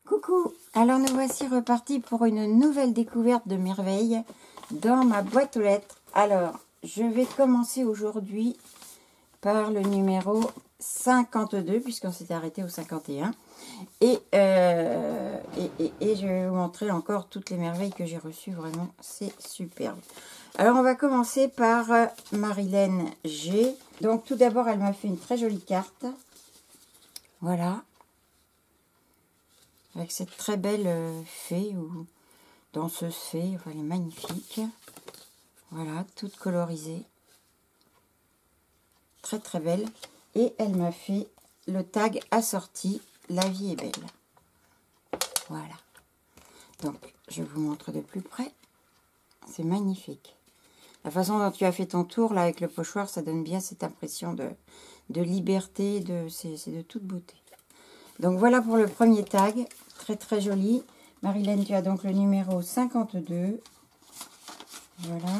Coucou, alors nous voici repartis pour une nouvelle découverte de merveilles dans ma boîte aux lettres. Alors, je vais commencer aujourd'hui par le numéro 52, puisqu'on s'est arrêté au 51. Et je vais vous montrer encore toutes les merveilles que j'ai reçues, vraiment, c'est superbe. Alors, on va commencer par Marilène G. Donc, tout d'abord, elle m'a fait une très jolie carte. Voilà. Avec cette très belle fée ou danseuse fée, enfin elle est magnifique. Voilà, toute colorisée. Très très belle. Et elle m'a fait le tag assorti, la vie est belle. Voilà. Donc, je vous montre de plus près. C'est magnifique. La façon dont tu as fait ton tour là avec le pochoir, ça donne bien cette impression de liberté, c'est de toute beauté. Donc voilà pour le premier tag. Très très joli. Marilène, tu as donc le numéro 52. Voilà.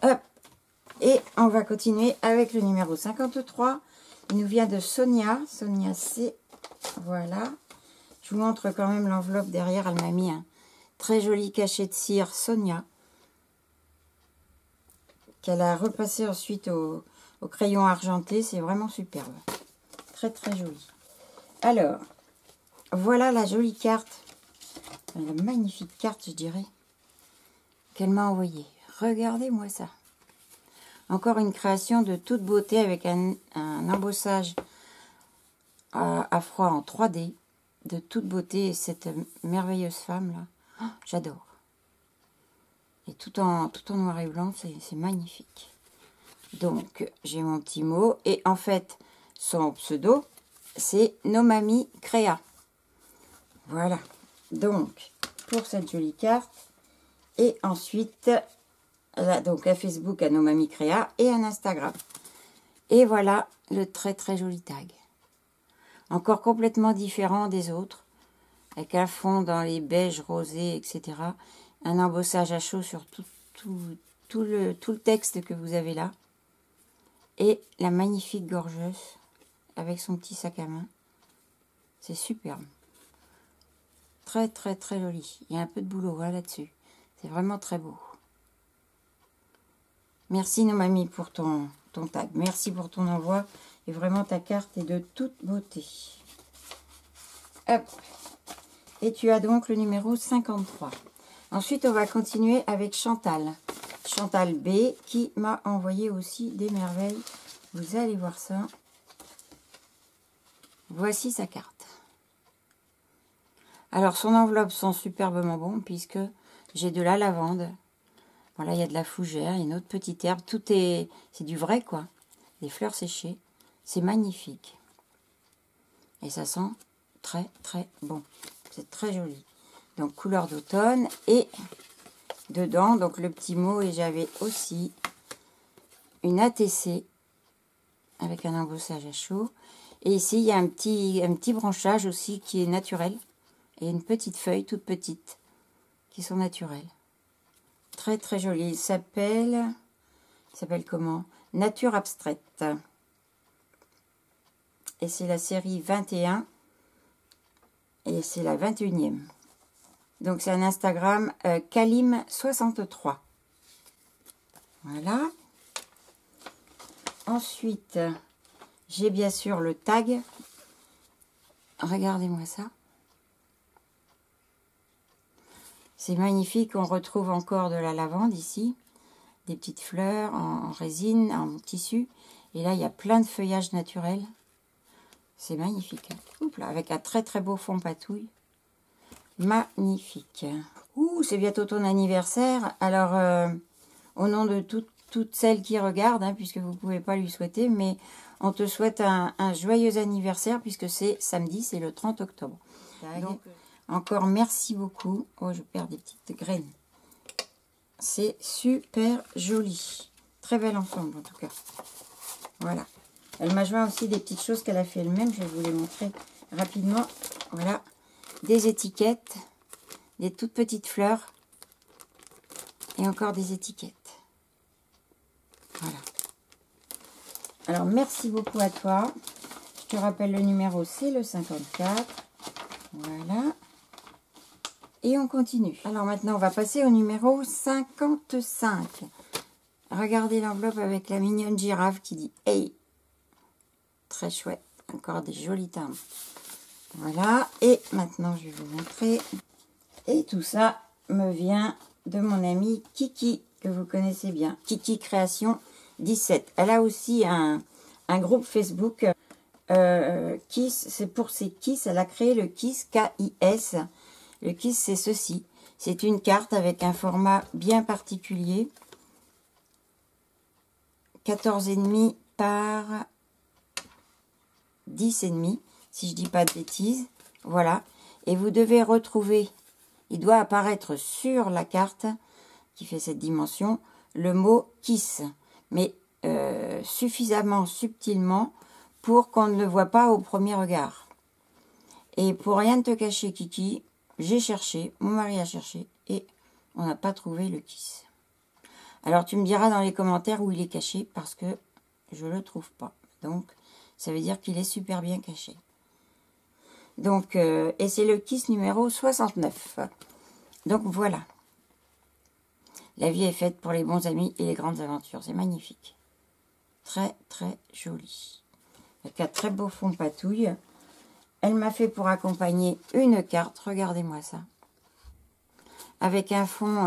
Hop. Et on va continuer avec le numéro 53. Il nous vient de Sonia. Sonia C. Voilà. Je vous montre quand même l'enveloppe derrière. Elle m'a mis un très joli cachet de cire Sonia. Qu'elle a repassé ensuite au crayon argenté. C'est vraiment superbe. Très très joli. Alors, voilà la jolie carte, la magnifique carte, je dirais, qu'elle m'a envoyée. Regardez-moi ça. Encore une création de toute beauté avec un embossage à froid en 3D. De toute beauté, cette merveilleuse femme-là. Oh, j'adore. Et tout en noir et blanc, c'est magnifique. Donc, j'ai mon petit mot. Et en fait, son pseudo, c'est Nomami Créa. Voilà, donc pour cette jolie carte, et ensuite, là, donc à Facebook, à Nomami Créa, et un Instagram. Et voilà le très très joli tag. Encore complètement différent des autres, avec un fond dans les beiges rosés, etc. Un embossage à chaud sur tout le texte que vous avez là. Et la magnifique gorgeuse, avec son petit sac à main. C'est superbe. Très très très joli. Il y a un peu de boulot hein, là-dessus. C'est vraiment très beau. Merci Nomami pour ton tag. Merci pour ton envoi. Et vraiment ta carte est de toute beauté. Hop. Et tu as donc le numéro 53. Ensuite on va continuer avec Chantal. Chantal B qui m'a envoyé aussi des merveilles. Vous allez voir ça. Voici sa carte. Alors, son enveloppe sent superbement bon puisque j'ai de la lavande. Voilà, il y a de la fougère, il y a une autre petite herbe. Tout est... C'est du vrai, quoi. Des fleurs séchées. C'est magnifique. Et ça sent très, très bon. C'est très joli. Donc, couleur d'automne. Et dedans, donc le petit mot. Et j'avais aussi une ATC avec un embossage à chaud. Et ici, il y a un petit branchage aussi qui est naturel. Et une petite feuille toute petite qui sont naturelles. Très très jolie. Il s'appelle comment? Nature abstraite. Et c'est la série 21. Et c'est la 21e. Donc c'est un Instagram Kalim63. Voilà. Ensuite, j'ai bien sûr le tag. Regardez-moi ça. C'est magnifique, on retrouve encore de la lavande ici, des petites fleurs en résine, en tissu. Et là, il y a plein de feuillages naturels. C'est magnifique. Oups là, avec un très très beau fond patouille. Magnifique. Ouh, c'est bientôt ton anniversaire. Alors, au nom de toutes celles qui regardent, hein, puisque vous ne pouvez pas lui souhaiter, mais on te souhaite un joyeux anniversaire, puisque c'est samedi, c'est le 30 octobre. Donc, encore merci beaucoup. Oh, je perds des petites graines. C'est super joli. Très bel ensemble en tout cas. Voilà. Elle m'a joint aussi des petites choses qu'elle a fait elle-même. Je vais vous les montrer rapidement. Voilà. Des étiquettes. Des toutes petites fleurs. Et encore des étiquettes. Voilà. Alors merci beaucoup à toi. Je te rappelle le numéro, c'est le 54. Voilà. Et on continue. Alors maintenant, on va passer au numéro 55. Regardez l'enveloppe avec la mignonne girafe qui dit « Hey !» Très chouette. Encore des jolis timbres. Voilà. Et maintenant, je vais vous montrer. Et tout ça me vient de mon amie Kiki, que vous connaissez bien. Kiki Création 17. Elle a aussi un groupe Facebook Kiss. C'est pour ses Kiss. Elle a créé le Kiss, K-I-S. Le Kiss, c'est ceci. C'est une carte avec un format bien particulier. 14,5 par 10,5, si je dis pas de bêtises. Voilà. Et vous devez retrouver, il doit apparaître sur la carte qui fait cette dimension, le mot Kiss. Mais suffisamment subtilement pour qu'on ne le voit pas au premier regard. Et pour rien te cacher, Kiki, j'ai cherché, mon mari a cherché, et on n'a pas trouvé le Kiss. Alors tu me diras dans les commentaires où il est caché, parce que je ne le trouve pas. Donc, ça veut dire qu'il est super bien caché. Donc, et c'est le Kiss numéro 69. Donc voilà. La vie est faite pour les bons amis et les grandes aventures. C'est magnifique. Très, très joli. Avec un très beau fond patouille. Elle m'a fait pour accompagner une carte. Regardez-moi ça. Avec un fond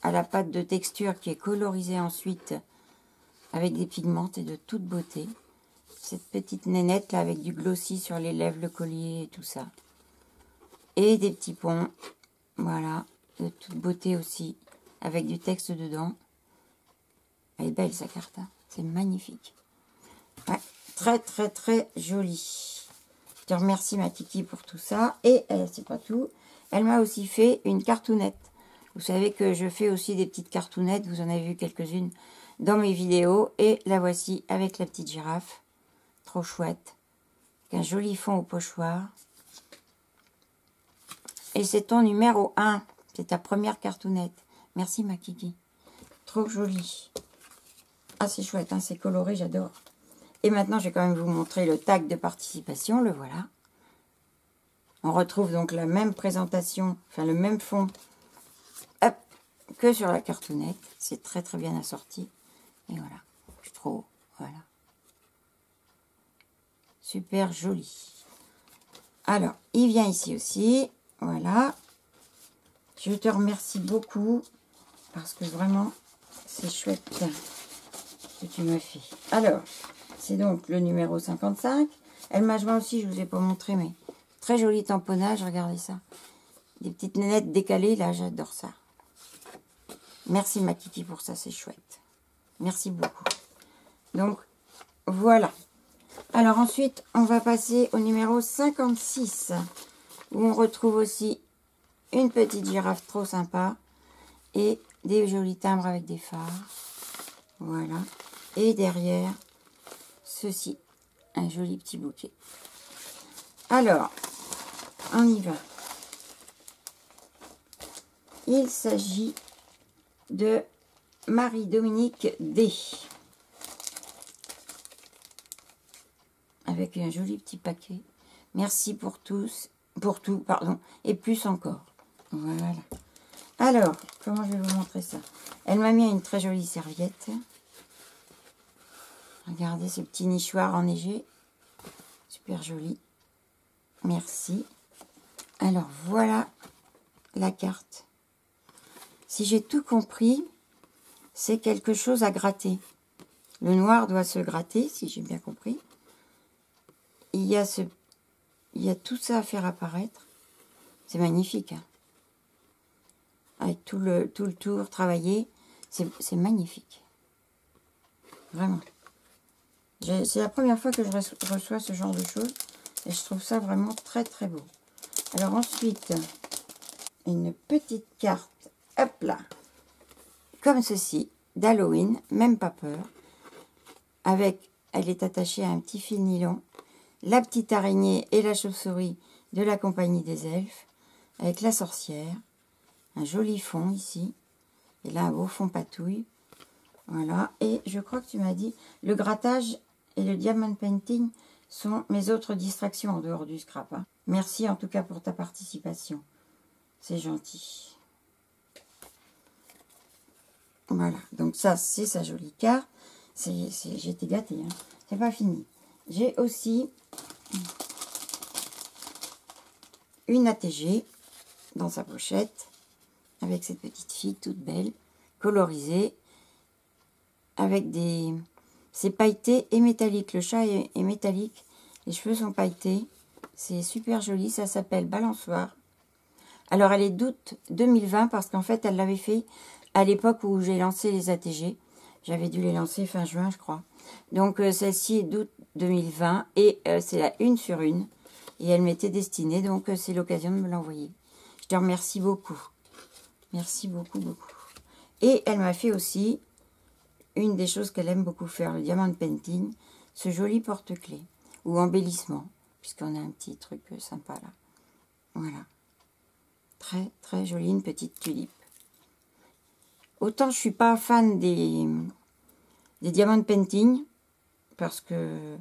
à la pâte de texture qui est colorisé ensuite avec des pigments et de toute beauté. Cette petite nénette là avec du glossy sur les lèvres, le collier et tout ça. Et des petits ponts. Voilà. De toute beauté aussi. Avec du texte dedans. Elle est belle sa carte. Hein. C'est magnifique. Ouais. Très très très jolie. Je te remercie ma Kiki pour tout ça. Et c'est pas tout. Elle m'a aussi fait une cartoonette. Vous savez que je fais aussi des petites cartoonettes. Vous en avez vu quelques-unes dans mes vidéos. Et la voici avec la petite girafe. Trop chouette. Avec un joli fond au pochoir. Et c'est ton numéro 1. C'est ta première cartoonette. Merci ma Kiki. Trop joli. Ah c'est chouette, hein, c'est coloré, j'adore. Et maintenant je vais quand même vous montrer le tag de participation. Le voilà. On retrouve donc la même présentation, enfin le même fond hop, que sur la cartoonette. C'est très très bien assorti. Et voilà. Je trouve. Voilà. Super joli. Alors, il vient ici aussi. Voilà. Je te remercie beaucoup. Parce que vraiment, c'est chouette que tu me fais. Alors, c'est donc le numéro 55. Elle m'a joint aussi, je ne vous ai pas montré, mais très joli tamponnage. Regardez ça. Des petites nénettes décalées, là, j'adore ça. Merci ma Kiki pour ça, c'est chouette. Merci beaucoup. Donc, voilà. Alors ensuite, on va passer au numéro 56. Où on retrouve aussi une petite girafe trop sympa. Et des jolis timbres avec des phares. Voilà. Et derrière, ceci. Un joli petit bouquet. Alors, on y va. Il s'agit de Marie-Dominique D. Avec un joli petit paquet. Merci pour tous. Pour tout, pardon. Et plus encore. Voilà. Alors, comment je vais vous montrer ça? Elle m'a mis une très jolie serviette. Regardez ce petit nichoir enneigé. Super joli. Merci. Alors, voilà la carte. Si j'ai tout compris, c'est quelque chose à gratter. Le noir doit se gratter, si j'ai bien compris. Il y a tout ça à faire apparaître. C'est magnifique, hein. Avec tout le tour travaillé, c'est magnifique. Vraiment. C'est la première fois que je reçois ce genre de choses. Et je trouve ça vraiment très très beau. Alors ensuite, une petite carte. Hop là. Comme ceci. D'Halloween. Même pas peur. Avec, elle est attachée à un petit fil nylon. La petite araignée et la chauve-souris de la compagnie des elfes. Avec la sorcière. Un joli fond ici. Et là, un beau fond patouille. Voilà. Et je crois que tu m'as dit, le grattage et le diamond painting sont mes autres distractions en dehors du scrap. Hein. Merci en tout cas pour ta participation. C'est gentil. Voilà, donc ça, c'est sa jolie carte. J'étais gâtée, hein. C'est pas fini. J'ai aussi une ATG dans sa pochette, avec cette petite fille toute belle, colorisée, avec des... C'est pailleté et métallique. Le chat est métallique, les cheveux sont pailletés. C'est super joli, ça s'appelle Balançoire. Alors, elle est d'août 2020, parce qu'en fait, elle l'avait fait à l'époque où j'ai lancé les ATG. J'avais dû les lancer fin juin, je crois. Donc, celle-ci est d'août 2020, et c'est la 1 sur 1. Et elle m'était destinée, donc c'est l'occasion de me l'envoyer. Je te remercie beaucoup. Merci beaucoup, beaucoup. Et elle m'a fait aussi une des choses qu'elle aime beaucoup faire, le diamant painting, ce joli porte-clés, ou embellissement, puisqu'on a un petit truc sympa là. Voilà. Très, très jolie, une petite tulipe. Autant je suis pas fan des diamants painting, parce que,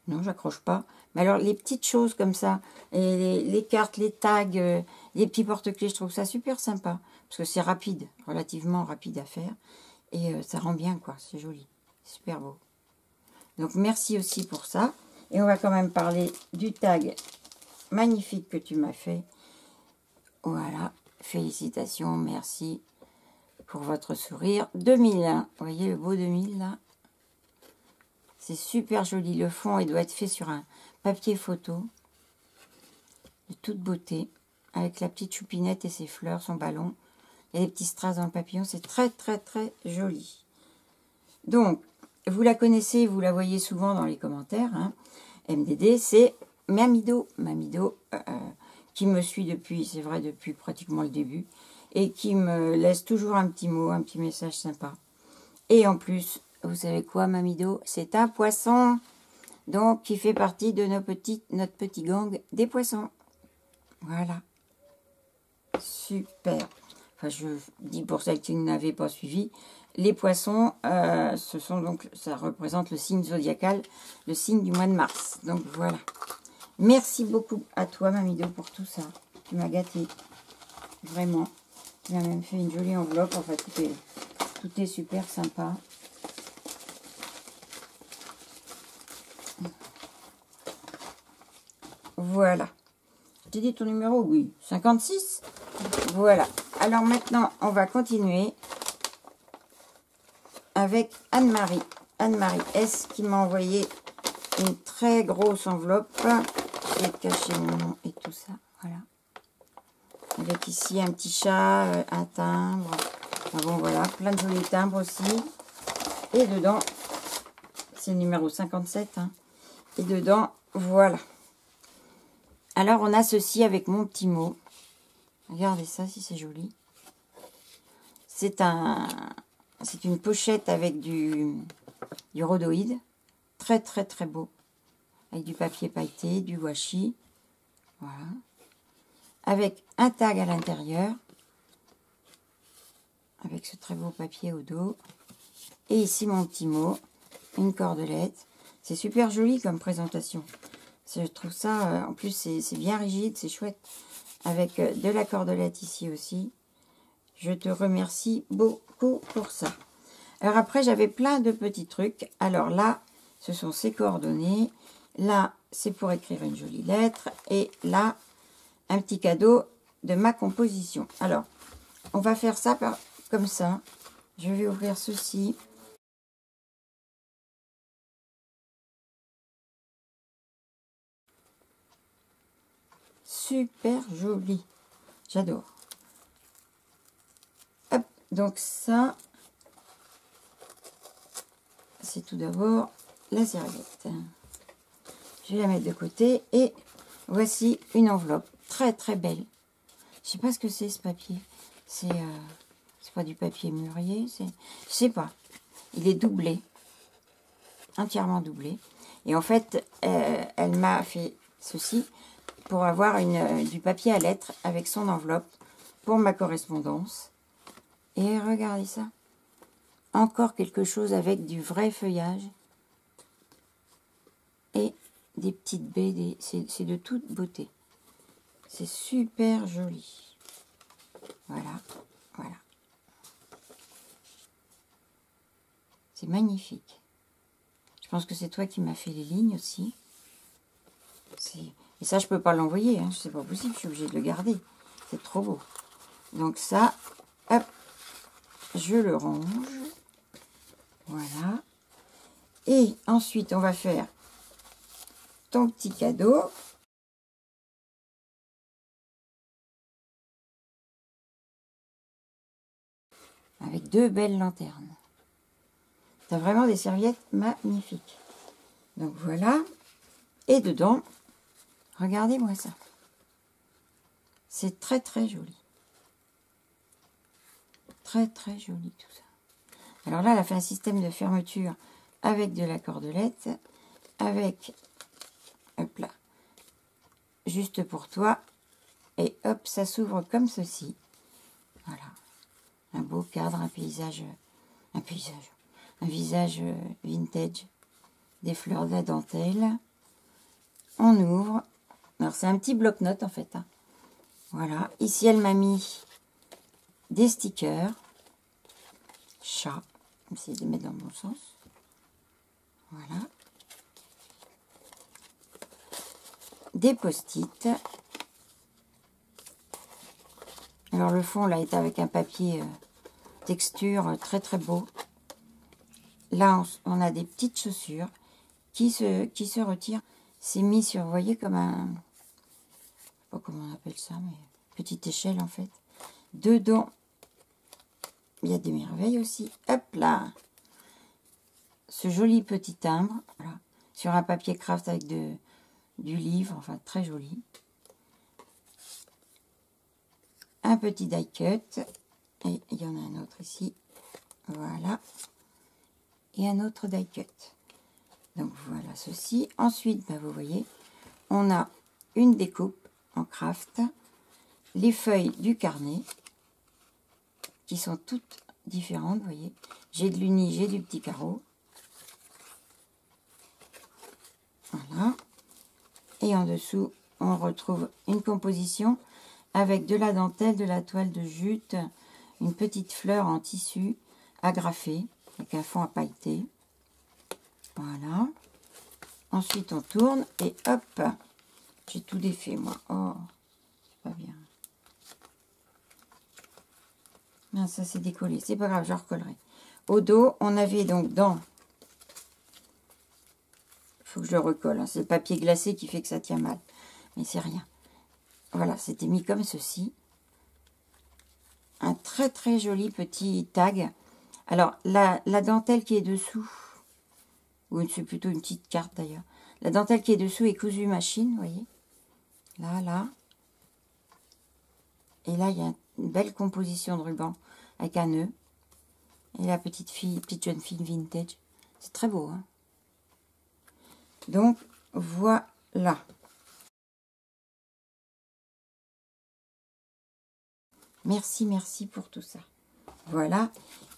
non, j'accroche pas. Mais alors, les petites choses comme ça, et les cartes, les tags, les petits porte-clés, je trouve ça super sympa. Parce que c'est rapide, relativement rapide à faire. Et ça rend bien, quoi. C'est joli. Super beau. Donc, merci aussi pour ça. Et on va quand même parler du tag magnifique que tu m'as fait. Voilà. Félicitations, merci pour votre sourire. 2001. Vous voyez le beau 2000, là? C'est super joli. Le fond, il doit être fait sur un papier photo. De toute beauté. Avec la petite choupinette et ses fleurs, son ballon. Il y a des petits strass dans le papillon. C'est très, très, très joli. Donc, vous la connaissez, vous la voyez souvent dans les commentaires. Hein. MDD, c'est Mamido. Mamido, qui me suit depuis, c'est vrai, depuis pratiquement le début. Et qui me laisse toujours un petit mot, un petit message sympa. Et en plus, vous savez quoi, Mamido? C'est un poisson. Donc, qui fait partie de notre petit gang des poissons. Voilà. Super. Enfin, je dis pour celles qui n'avaient pas suivi, les poissons, ce sont donc, ça représente le signe zodiacal, le signe du mois de mars. Donc voilà. Merci beaucoup à toi, Mamido, pour tout ça. Tu m'as gâté. Vraiment. Tu m'as même fait une jolie enveloppe. Enfin, tout est super sympa. Voilà. Je t'ai dit ton numéro? Oui. 56. Voilà. Alors maintenant, on va continuer avec Anne-Marie. Anne-Marie S. qui m'a envoyé une très grosse enveloppe. Je vais cacher mon nom et tout ça. Voilà. Avec ici un petit chat, un timbre. Enfin bon, voilà. Plein de jolis timbres aussi. Et dedans, c'est le numéro 57. Hein. Et dedans, voilà. Alors, on a ceci avec mon petit mot. Regardez ça, si c'est joli. C'est une pochette avec du rhodoïde. Très, très, très beau. Avec du papier pailleté, du washi. Voilà. Avec un tag à l'intérieur. Avec ce très beau papier au dos. Et ici, mon petit mot. Une cordelette. C'est super joli comme présentation. Je trouve ça, en plus, c'est bien rigide, c'est chouette. Avec de la cordelette ici aussi. Je te remercie beaucoup pour ça. Alors après, j'avais plein de petits trucs. Alors là, ce sont ses coordonnées. Là, c'est pour écrire une jolie lettre. Et là, un petit cadeau de ma composition. Alors, on va faire ça comme ça. Je vais ouvrir ceci. Super joli. J'adore. Hop, donc ça, c'est tout d'abord la serviette. Je vais la mettre de côté et voici une enveloppe très très belle. Je sais pas ce que c'est ce papier. C'est pas du papier mûrier, je sais pas. Il est doublé, entièrement doublé. Et en fait, elle m'a fait ceci pour avoir du papier à lettres avec son enveloppe pour ma correspondance. Et regardez ça. Encore quelque chose avec du vrai feuillage. Et des petites baies. C'est de toute beauté. C'est super joli. Voilà, voilà. C'est magnifique. Je pense que c'est toi qui m'as fait les lignes aussi. Et ça, je peux pas l'envoyer, hein. C'est pas possible, je suis obligée de le garder. C'est trop beau. Donc ça, hop, je le range. Voilà. Et ensuite, on va faire ton petit cadeau. Avec 2 belles lanternes. Tu as vraiment des serviettes magnifiques. Donc voilà. Et dedans, regardez-moi ça. C'est très très joli. Très très joli tout ça. Alors là, elle a fait un système de fermeture avec de la cordelette. Avec, hop là, juste pour toi. Et hop, ça s'ouvre comme ceci. Voilà. Un beau cadre, un visage vintage, des fleurs de la dentelle. On ouvre. Alors c'est un petit bloc-notes en fait, hein. Voilà. Ici elle m'a mis des stickers. Chat. Je vais essayer de les mettre dans le bon sens. Voilà. Des post-it. Alors le fond là est avec un papier texture très très beau. Là on a des petites chaussures qui se retirent. C'est mis sur, vous voyez, comme un, je sais pas comment on appelle ça, mais petite échelle en fait. Dedans, il y a des merveilles aussi. Hop là, ce joli petit timbre, voilà, sur un papier craft avec du livre, enfin très joli. Un petit die cut, et il y en a un autre ici, voilà, et un autre die cut. Donc voilà ceci. Ensuite, ben, vous voyez, on a une découpe en craft, les feuilles du carnet, qui sont toutes différentes, vous voyez. J'ai de l'uni, j'ai du petit carreau. Voilà. Et en dessous, on retrouve une composition avec de la dentelle, de la toile de jute, une petite fleur en tissu agrafée, avec un fond à pailleter. Voilà. Ensuite, on tourne et hop, j'ai tout défait, moi. Oh, pas bien. Non, ça s'est décollé. C'est pas grave, je recollerai. Au dos, on avait donc dans... Il faut que je le recolle, hein. C'est le papier glacé qui fait que ça tient mal. Mais c'est rien. Voilà, c'était mis comme ceci. Un très très joli petit tag. Alors, la dentelle qui est dessous, ou c'est plutôt une petite carte d'ailleurs. La dentelle qui est dessous est cousue machine, vous voyez. Là, là. Et là, il y a une belle composition de ruban avec un nœud. Et la petite jeune fille vintage. C'est très beau, hein. Donc, voilà. Merci, merci pour tout ça. Voilà.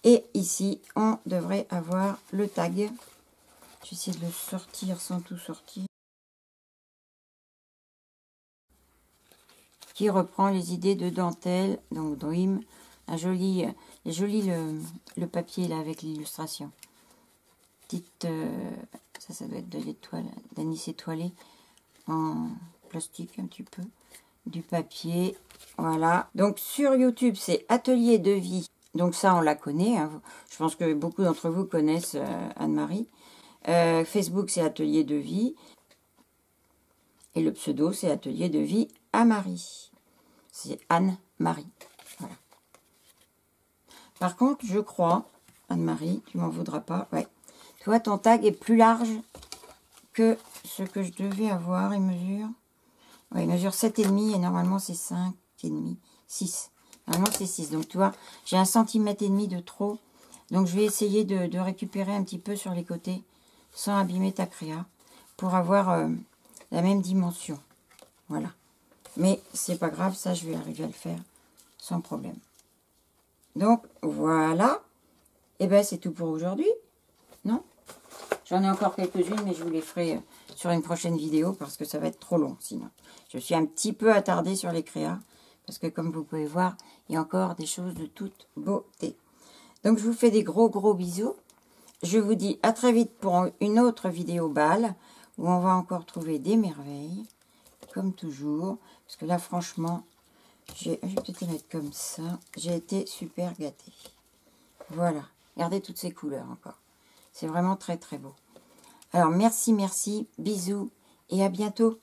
Et ici, on devrait avoir le tag. Je vais essayer de le sortir sans tout sortir. Qui reprend les idées de dentelle. Donc, Dream. Un joli, le papier là avec l'illustration. Petite, ça doit être de l'étoile, d'anis étoilé en plastique un petit peu. Du papier, voilà. Donc sur YouTube, c'est Atelier de vie. Donc ça, on la connaît, hein. Je pense que beaucoup d'entre vous connaissent Anne-Marie. Facebook, c'est Atelier de vie. Et le pseudo, c'est Atelier de vie à Marie. C'est Anne-Marie. Voilà. Par contre, je crois, Anne-Marie, tu m'en voudras pas. Ouais. Toi, ton tag est plus large que ce que je devais avoir. Il mesure... Ouais, il mesure 7,5 et normalement c'est 5,5, 6. Normalement c'est 6. Donc tu vois, j'ai 1,5 cm de trop. Donc je vais essayer de récupérer un petit peu sur les côtés sans abîmer ta créa pour avoir la même dimension. Voilà. Mais c'est pas grave, ça je vais arriver à le faire sans problème. Donc voilà. Et ben c'est tout pour aujourd'hui. Non? J'en ai encore quelques-unes, mais je vous les ferai sur une prochaine vidéo parce que ça va être trop long sinon. Je suis un petit peu attardée sur les créas parce que comme vous pouvez voir, il y a encore des choses de toute beauté. Donc je vous fais des gros bisous. Je vous dis à très vite pour une autre vidéo balle où on va encore trouver des merveilles, comme toujours. Parce que là, franchement, je vais peut-être les mettre comme ça. J'ai été super gâtée. Voilà, regardez toutes ces couleurs encore. C'est vraiment très beau. Alors, merci, bisous et à bientôt.